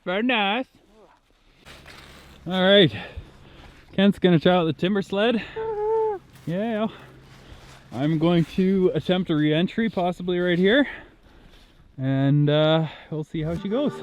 very nice. All right, Kent's gonna try out the timber sled. Yeah, I'm going to attempt a re-entry, possibly right here, and we'll see how she goes.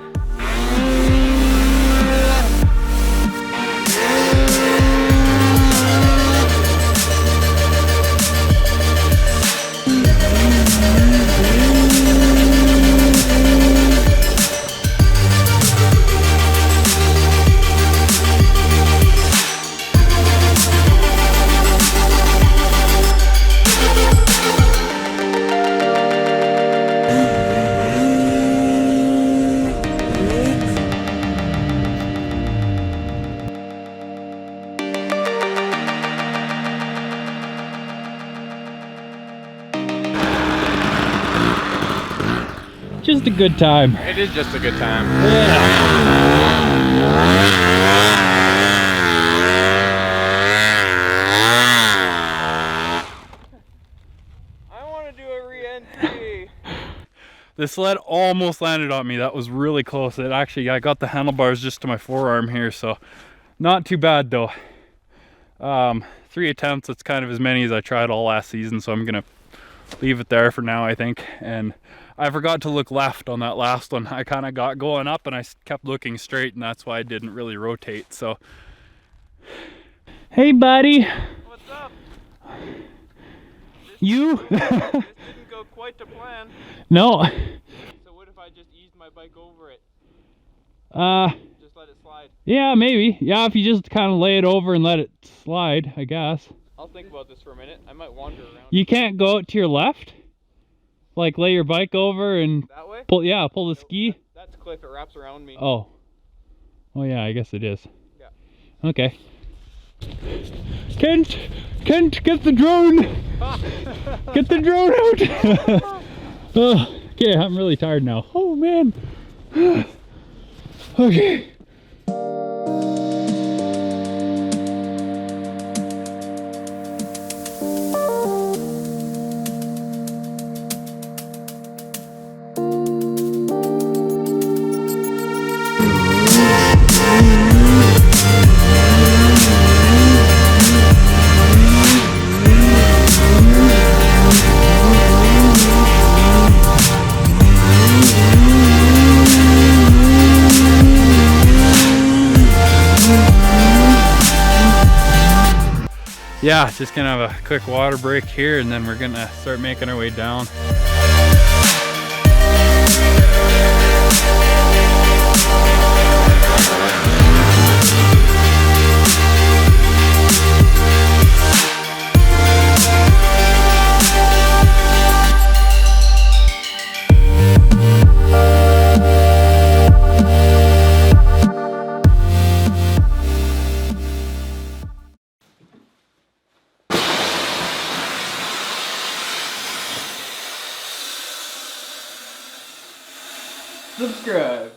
Just a good time. It is just a good time. Yeah. I want to do a re-entry. The sled almost landed on me. That was really close. I got the handlebars just to my forearm here, so not too bad though. 3 attempts, that's kind of as many as I tried all last season, so I'm gonna leave it there for now, I think. And I forgot to look left on that last one. I kind of got going up and I kept looking straight, and that's why I didn't really rotate. So, hey buddy. What's up? You? This didn't go quite to plan. No. So what if I just eased my bike over it? Just let it slide. Yeah, maybe. Yeah, if you just kind of lay it over and let it slide, I guess. I'll think about this for a minute. I might wander around. You can't go out to your left? Like lay your bike over and That way? pull the ski? That's cliff, it wraps around me. Oh. Oh yeah, I guess it is. Yeah. Okay. Kent, get the drone! Get the drone out! Oh, okay, I'm really tired now. Oh man. Okay. Yeah, just gonna have a quick water break here and then we're gonna start making our way down. Subscribe.